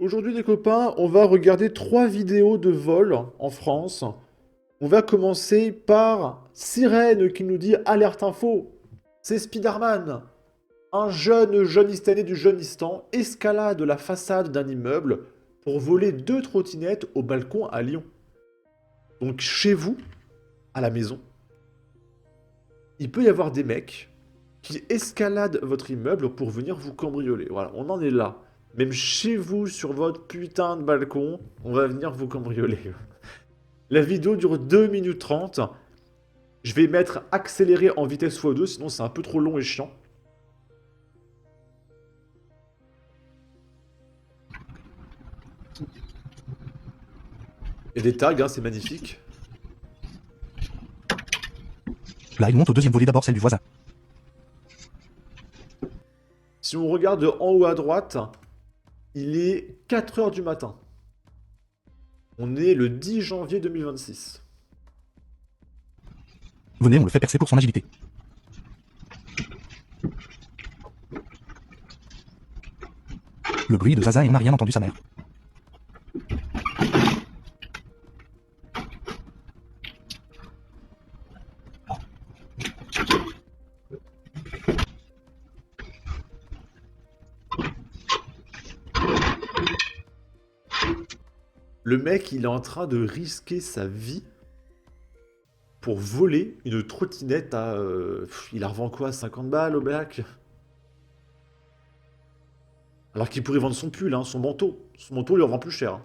Aujourd'hui les copains, on va regarder 3 vidéos de vol en France. On va commencer par Sirène qui nous dit alerte info. C'est Spider-Man. Un jeune Jeunistan du Jeunistan escalade la façade d'un immeuble pour voler 2 trottinettes au balcon à Lyon. Donc chez vous, à la maison, il peut y avoir des mecs qui escaladent votre immeuble pour venir vous cambrioler. Voilà, on en est là. Même chez vous, sur votre putain de balcon, on va venir vous cambrioler. La vidéo dure 2 minutes 30. Je vais mettre accéléré en vitesse x2, sinon c'est un peu trop long et chiant. Et des tags, hein, c'est magnifique. Là, il monte au deuxième volet, d'abord celle du voisin. Si on regarde en haut à droite, il est 4 heures du matin. On est le 10 janvier 2026. Venez, on le fait percer pour son agilité. Le bruit de Zaza et n'a rien entendu sa mère. Le mec, il est en train de risquer sa vie pour voler une trottinette à... il la revend quoi, 50 balles au black? Alors qu'il pourrait vendre son pull, hein, son manteau. Son manteau, il en vend plus cher. Hein.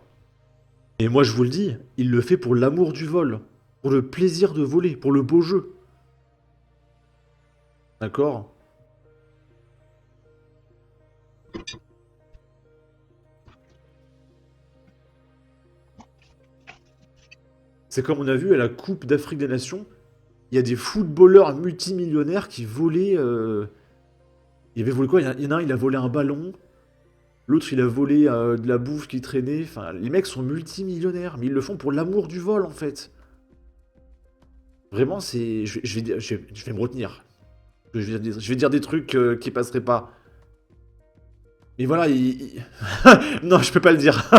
Et moi, je vous le dis, il le fait pour l'amour du vol. Pour le plaisir de voler, pour le beau jeu. D'accord? C'est comme on a vu à la Coupe d'Afrique des Nations, il y a des footballeurs multimillionnaires qui volaient... Il avait volé quoi? Il y en a un, il a volé un ballon. L'autre, il a volé de la bouffe qui traînait. Enfin, les mecs sont multimillionnaires, mais ils le font pour l'amour du vol, en fait. Vraiment, c'est... je vais me retenir. Je vais dire des trucs qui passeraient pas. Mais voilà, non, je peux pas le dire.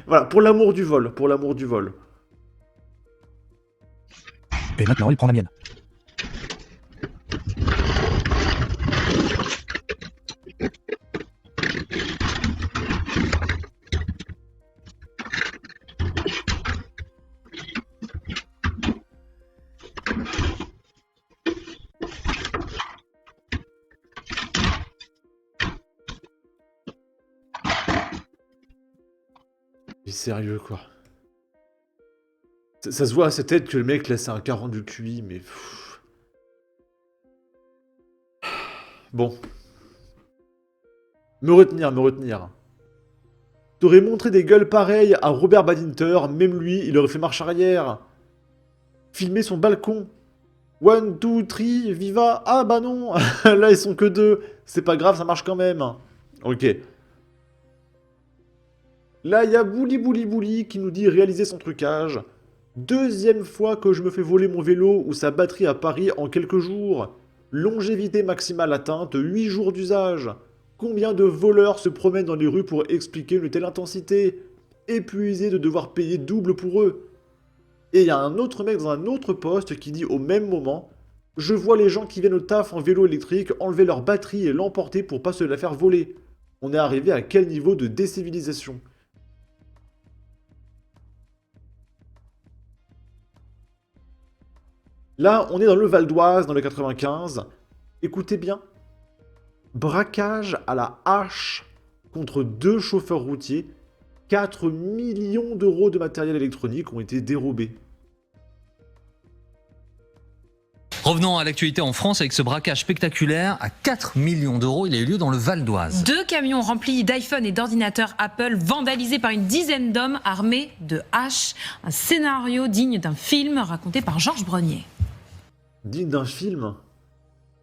Voilà, pour l'amour du vol, pour l'amour du vol. Et maintenant, il prend la mienne. Mais sérieux, quoi. Ça se voit à sa tête que le mec, là, c'est un 40 du QI, mais... pff. Bon. Me retenir, me retenir. T'aurais montré des gueules pareilles à Robert Badinter, même lui, il aurait fait marche arrière. Filmer son balcon. 1, 2, 3, viva. Ah bah non, là ils sont que 2. C'est pas grave, ça marche quand même. Ok. Là, il y a Bouli Bouli Bouli qui nous dit réaliser son trucage. Deuxième fois que je me fais voler mon vélo ou sa batterie à Paris en quelques jours. Longévité maximale atteinte, 8 jours d'usage. Combien de voleurs se promènent dans les rues pour expliquer une telle intensité? Épuisé de devoir payer double pour eux. Et il y a un autre mec dans un autre poste qui dit au même moment: je vois les gens qui viennent au taf en vélo électrique enlever leur batterie et l'emporter pour pas se la faire voler. On est arrivé à quel niveau de décivilisation? Là, on est dans le Val d'Oise, dans le 95. Écoutez bien. Braquage à la hache contre 2 chauffeurs routiers. 4 millions d'euros de matériel électronique ont été dérobés. Revenons à l'actualité en France avec ce braquage spectaculaire à 4 millions d'euros. Il a eu lieu dans le Val d'Oise. 2 camions remplis d'iPhone et d'ordinateurs Apple vandalisés par une dizaine d'hommes armés de haches. Un scénario digne d'un film raconté par Georges Brenier. Digne d'un film?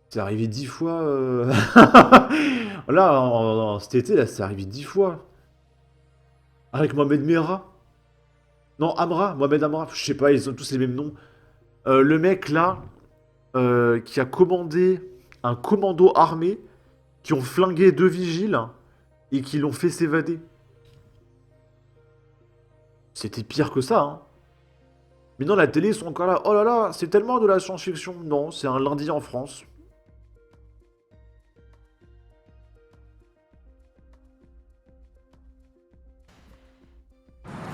C'est arrivé 10 fois... Là, cet été, là, c'est arrivé 10 fois. Avec Mohamed Merah. Non, Amra, Mohamed Amra. Je sais pas, ils ont tous les mêmes noms. Le mec, là, qui a commandé un commando armé, qui ont flingué 2 vigiles et qui l'ont fait s'évader. C'était pire que ça, hein. Mais non, la télé, ils sont encore là. Oh là là, c'est tellement de la science-fiction. Non, c'est un lundi en France.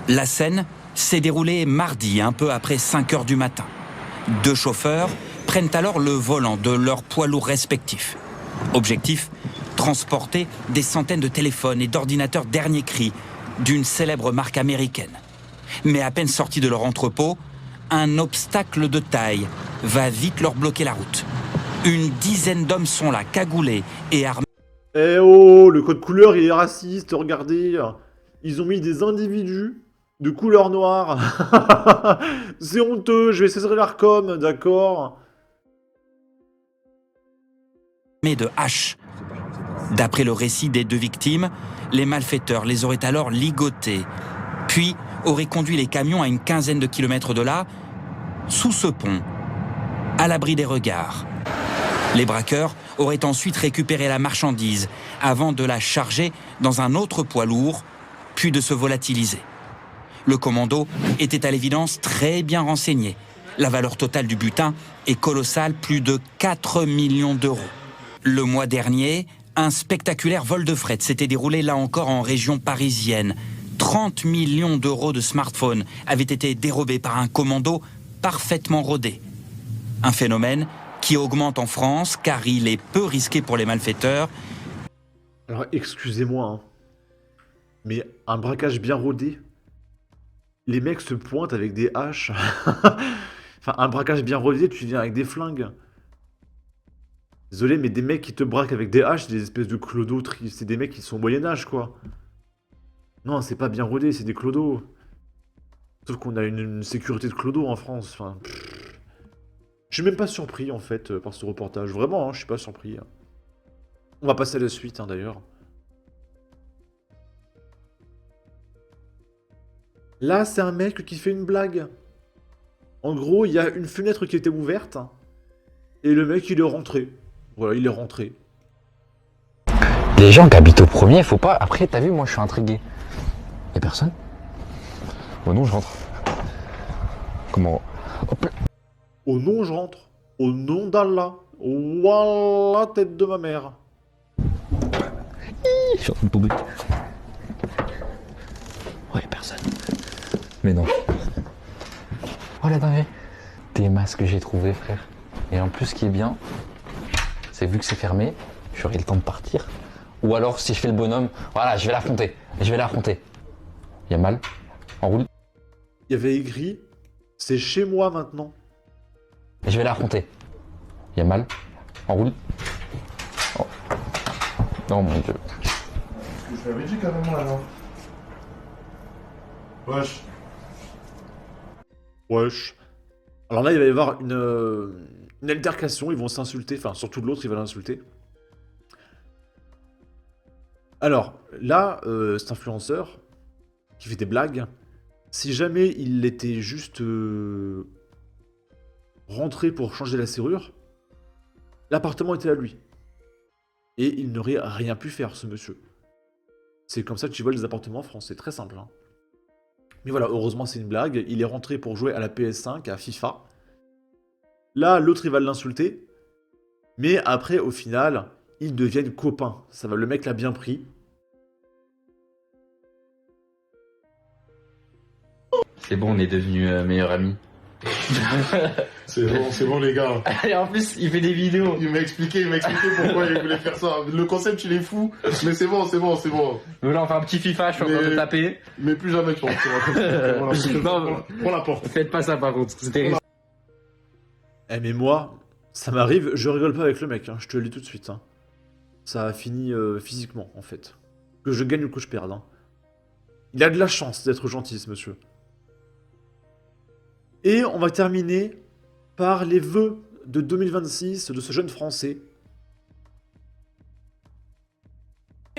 La scène s'est déroulée mardi, un peu après 5 heures du matin. 2 chauffeurs prennent alors le volant de leurs poids lourds respectifs. Objectif, transporter des centaines de téléphones et d'ordinateurs dernier cri d'une célèbre marque américaine. Mais à peine sortis de leur entrepôt, un obstacle de taille va vite leur bloquer la route. Une dizaine d'hommes sont là, cagoulés et armés. Eh oh, le code couleur, il est raciste, regardez. Ils ont mis des individus de couleur noire. C'est honteux, je vais saisir l'ARCOM, d'accord. De haches. D'après le récit des 2 victimes, les malfaiteurs les auraient alors ligotés, puis auraient conduit les camions à une quinzaine de kilomètres de là, sous ce pont, à l'abri des regards. Les braqueurs auraient ensuite récupéré la marchandise avant de la charger dans un autre poids lourd, puis de se volatiliser. Le commando était à l'évidence très bien renseigné. La valeur totale du butin est colossale, plus de 4 millions d'euros. Le mois dernier, un spectaculaire vol de fret s'était déroulé là encore en région parisienne. 30 millions d'euros de smartphones avaient été dérobés par un commando parfaitement rodé. Un phénomène qui augmente en France car il est peu risqué pour les malfaiteurs. Alors, excusez-moi, hein, mais un braquage bien rodé, les mecs se pointent avec des haches. Enfin, un braquage bien rodé, tu viens avec des flingues. Désolé, mais des mecs qui te braquent avec des haches, c'est des espèces de clodos, c'est des mecs qui sont au Moyen-Âge, quoi. Non, c'est pas bien rodé, c'est des clodos. Sauf qu'on a une sécurité de clodos en France, enfin... Je suis même pas surpris, en fait, par ce reportage. Vraiment, hein, je suis pas surpris. On va passer à la suite, hein, d'ailleurs. Là, c'est un mec qui fait une blague. En gros, il y a une fenêtre qui était ouverte, et le mec, il est rentré. Voilà, il est rentré. Les gens qui habitent au premier, faut pas... Après, t'as vu, moi, je suis intrigué. Y'a personne? Oh non, je rentre. Comment? Hop là. Au nom, je rentre. Au nom d'Allah. Wallah, tête de ma mère. Je suis en train de tomber. Ouais, personne. Mais non. Oh la dinguerie. Des masques que j'ai trouvé, frère. Et en plus, ce qui est bien, c'est vu que c'est fermé, j'aurai le temps de partir. Ou alors, si je fais le bonhomme, voilà, je vais l'affronter. Je vais l'affronter. Il y a mal. En roule. Il y avait écrit, c'est chez moi maintenant. Je vais l'affronter. Il y a mal. En roule. Oh. Oh mon dieu. Je l'avais dit carrément là, non? Wesh. Wesh. Alors là, il va y avoir une altercation, ils vont s'insulter, enfin surtout l'autre, il va l'insulter. Alors, là, cet influenceur qui fait des blagues, si jamais il était juste rentré pour changer la serrure, l'appartement était à lui. Et il n'aurait rien pu faire, ce monsieur. C'est comme ça que tu vois les appartements en France, c'est très simple. Hein. Mais voilà, heureusement c'est une blague, il est rentré pour jouer à la PS5, à FIFA. Là, l'autre il va l'insulter, mais après, au final, ils deviennent copains. Ça va, le mec l'a bien pris. C'est bon, on est devenus meilleurs amis. C'est bon les gars. Et en plus, il fait des vidéos. Il m'a expliqué pourquoi il voulait faire ça. Le concept il est fou, mais c'est bon. Nous là, on fait un petit FIFA, je suis en train de taper. Mais plus jamais je pense. Non, Prends la porte. faites pas ça par contre, c'est terrible. Eh mais moi, ça m'arrive, je rigole pas avec le mec, hein, je te le dis tout de suite. Hein. Ça a fini physiquement, en fait. Que je gagne ou que je perde. Hein. Il a de la chance d'être gentil, ce monsieur. Et on va terminer par les vœux de 2026 de ce jeune Français.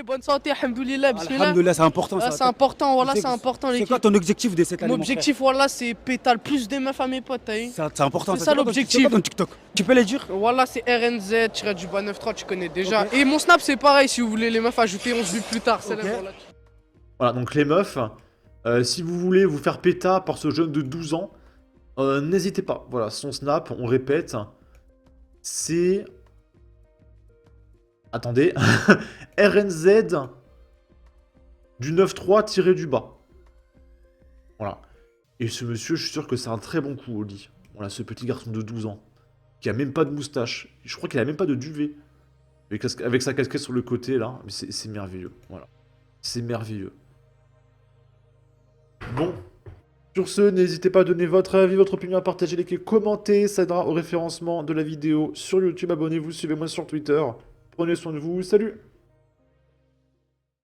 Bonne santé, alhamdoulilah, bismillah. Alhamdoulilah, c'est important ça. C'est important, voilà, c'est important. C'est quoi ton objectif de cette année? Mon objectif, voilà, c'est péter le plus de meufs à mes potes, t'as vu? C'est important. C'est ça l'objectif. C'est quoi ton TikTok? Tu peux les dire? Voilà, c'est RNZ-93, tu connais déjà. Okay. Et mon Snap, c'est pareil, si vous voulez les meufs ajouter, on se vit plus tard. Okay. Voilà, donc les meufs, Si vous voulez vous faire péta par ce jeune de 12 ans, n'hésitez pas. Voilà, son snap, on répète, c'est... Attendez. RNZ du 9-3 tiré du bas. Voilà. Et ce monsieur, je suis sûr que c'est un très bon coup au lit. Voilà, ce petit garçon de 12 ans, qui a même pas de moustache. Je crois qu'il a même pas de duvet. Avec sa casquette sur le côté, là. Mais c'est merveilleux. Voilà. C'est merveilleux. Bon. Sur ce, n'hésitez pas à donner votre avis, votre opinion, à partager, liker, commenter. Ça aidera au référencement de la vidéo sur YouTube. Abonnez-vous, suivez-moi sur Twitter. Prenez soin de vous. Salut!